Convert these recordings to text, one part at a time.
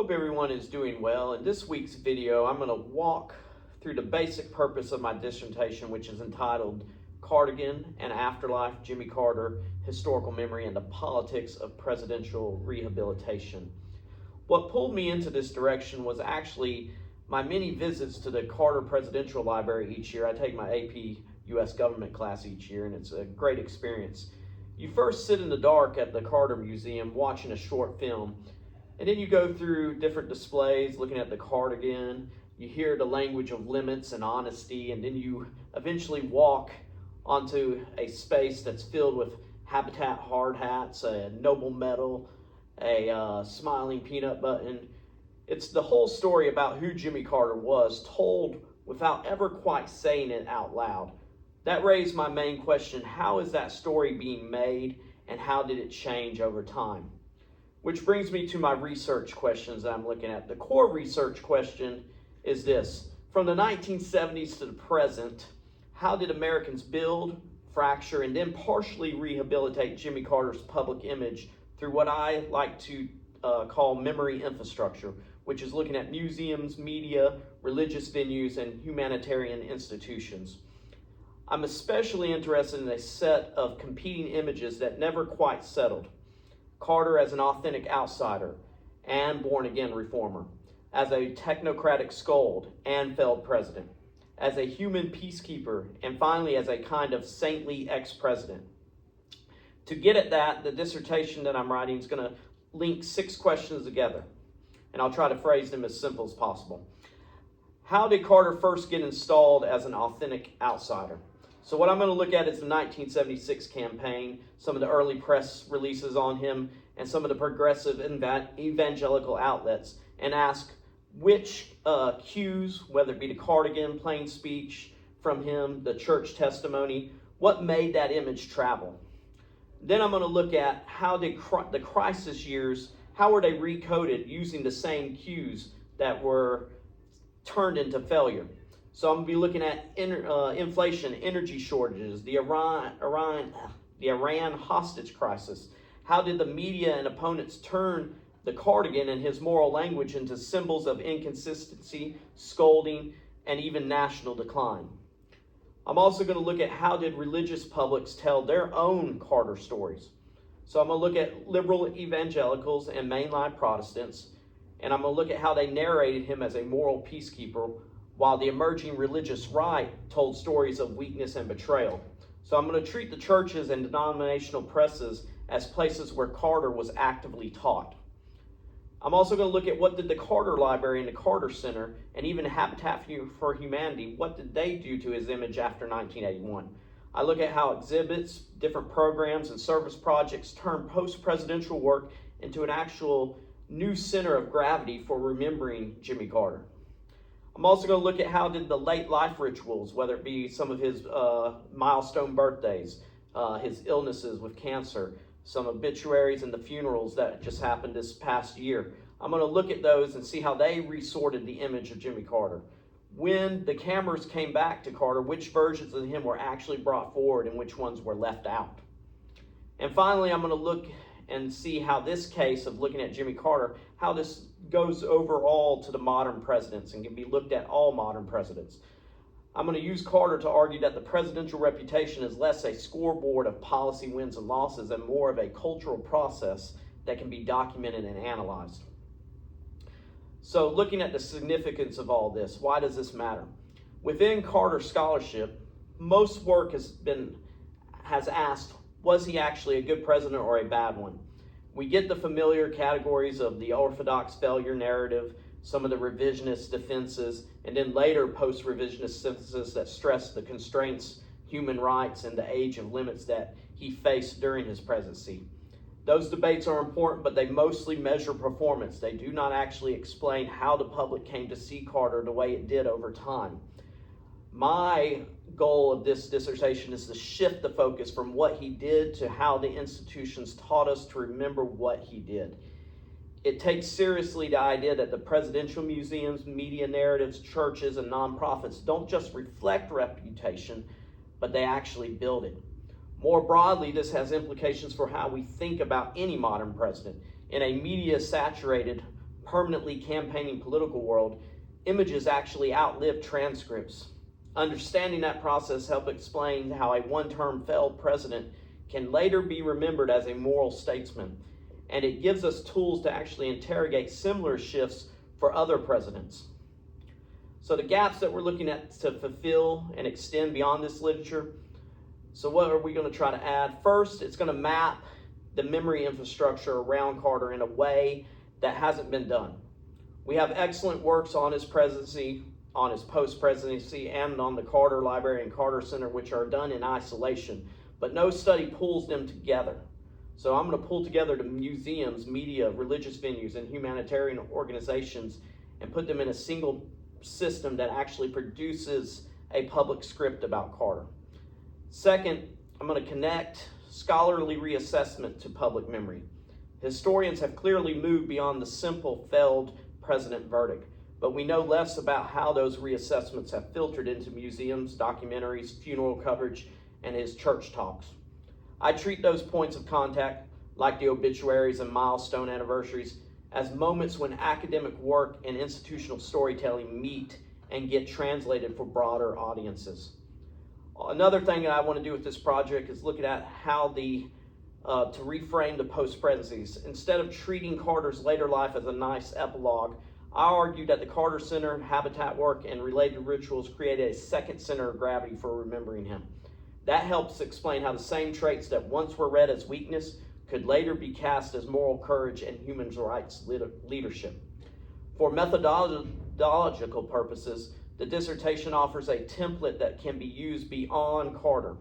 Hope everyone is doing well. In this week's video, I'm going to walk through the basic purpose of my dissertation, which is entitled Cardigan and Afterlife, Jimmy Carter, Historical Memory and the Politics of Presidential Rehabilitation. What pulled me into this direction was actually my many visits to the Carter Presidential Library each year. I take my AP U.S. Government class each year, and it's a great experience. You first sit in the dark at the Carter Museum watching a short film, and then you go through different displays looking at the cardigan. You hear the language of limits and honesty, and then you eventually walk onto a space that's filled with Habitat hard hats, a Noble medal, a smiling peanut button. It's the whole story about who Jimmy Carter was, told without ever quite saying it out loud. That raised my main question: how is that story being made, and how did it change over time? Which brings me to my research questions that I'm looking at. The core research question is this: from the 1970s to the present, how did Americans build, fracture, and then partially rehabilitate Jimmy Carter's public image through what I like to call memory infrastructure, which is looking at museums, media, religious venues, and humanitarian institutions. I'm especially interested in a set of competing images that never quite settled. Carter as an authentic outsider and born-again reformer, as a technocratic scold and failed president, as a human peacekeeper, and finally as a kind of saintly ex-president. To get at that, the dissertation that I'm writing is going to link 6 questions together, and I'll try to phrase them as simple as possible. How did Carter first get installed as an authentic outsider? So what I'm going to look at is the 1976 campaign, some of the early press releases on him, and some of the progressive evangelical outlets, and ask which cues, whether it be the cardigan, plain speech from him, the church testimony, what made that image travel? Then I'm going to look at how did the crisis years, how were they recoded using the same cues that were turned into failure? So I'm going to be looking at inflation, energy shortages, the Iran hostage crisis. How did the media and opponents turn the cardigan and his moral language into symbols of inconsistency, scolding, and even national decline? I'm also going to look at how did religious publics tell their own Carter stories. So I'm going to look at liberal evangelicals and mainline Protestants, and I'm going to look at how they narrated him as a moral peacekeeper, while the emerging religious right told stories of weakness and betrayal. So I'm going to treat the churches and denominational presses as places where Carter was actively taught. I'm also going to look at what did the Carter Library and the Carter Center and even Habitat for Humanity, what did they do to his image after 1981? I look at how exhibits, different programs, and service projects turned post-presidential work into an actual new center of gravity for remembering Jimmy Carter. I'm also going to look at how did the late life rituals, whether it be some of his milestone birthdays, his illnesses with cancer, some obituaries and the funerals that just happened this past year. I'm going to look at those and see how they resorted the image of Jimmy Carter. When the cameras came back to Carter, which versions of him were actually brought forward and which ones were left out. And finally, I'm going to look and see how this case of looking at Jimmy Carter, how this goes overall to the modern presidents and can be looked at all modern presidents. I'm going to use Carter to argue that the presidential reputation is less a scoreboard of policy wins and losses and more of a cultural process that can be documented and analyzed. So looking at the significance of all this, why does this matter? Within Carter scholarship, most work has asked, was he actually a good president or a bad one? We get the familiar categories of the orthodox failure narrative, some of the revisionist defenses, and then later post-revisionist synthesis that stress the constraints, human rights, and the age of limits that he faced during his presidency. Those debates are important, but they mostly measure performance. They do not actually explain how the public came to see Carter the way it did over time. My goal of this dissertation is to shift the focus from what he did to how the institutions taught us to remember what he did. It takes seriously the idea that the presidential museums, media narratives, churches, and nonprofits don't just reflect reputation, but they actually build it. More broadly, this has implications for how we think about any modern president. In a media-saturated, permanently campaigning political world, images actually outlive transcripts. Understanding that process helps explain how a one-term failed president can later be remembered as a moral statesman, and it gives us tools to actually interrogate similar shifts for other presidents. So the gaps that we're looking at to fulfill and extend beyond this literature, so what are we going to try to add? First, it's going to map the memory infrastructure around Carter in a way that hasn't been done. We have excellent works on his presidency, on his post-presidency, and on the Carter Library and Carter Center, which are done in isolation, but no study pulls them together. So I'm going to pull together the museums, media, religious venues, and humanitarian organizations and put them in a single system that actually produces a public script about Carter. Second, I'm going to connect scholarly reassessment to public memory. Historians have clearly moved beyond the simple failed president verdict, but we know less about how those reassessments have filtered into museums, documentaries, funeral coverage, and his church talks. I treat those points of contact, like the obituaries and milestone anniversaries, as moments when academic work and institutional storytelling meet and get translated for broader audiences. Another thing that I want to do with this project is look at how to reframe the post-presidencies. Instead of treating Carter's later life as a nice epilogue, I argue that the Carter Center, habitat work, and related rituals created a second center of gravity for remembering him. That helps explain how the same traits that once were read as weakness could later be cast as moral courage and human rights leadership. For methodological purposes, the dissertation offers a template that can be used beyond Carter.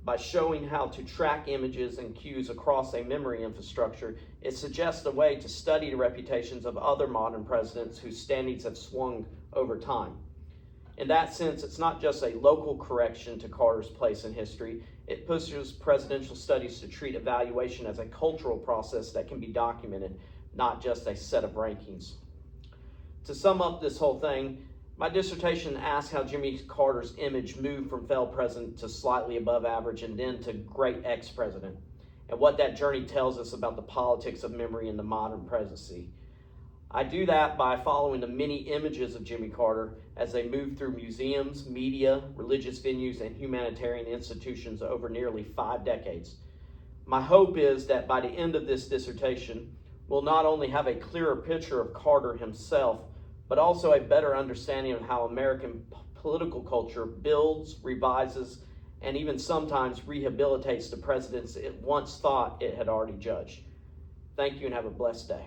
By showing how to track images and cues across a memory infrastructure, it suggests a way to study the reputations of other modern presidents whose standings have swung over time. In that sense, it's not just a local correction to Carter's place in history. It pushes presidential studies to treat evaluation as a cultural process that can be documented, not just a set of rankings. To sum up this whole thing, my dissertation asks how Jimmy Carter's image moved from failed president to slightly above average and then to great ex-president, and what that journey tells us about the politics of memory in the modern presidency. I do that by following the many images of Jimmy Carter as they move through museums, media, religious venues, and humanitarian institutions over nearly 5 decades. My hope is that by the end of this dissertation, we'll not only have a clearer picture of Carter himself, but also a better understanding of how American political culture builds, revises, and even sometimes rehabilitates the presidents it once thought it had already judged. Thank you and have a blessed day.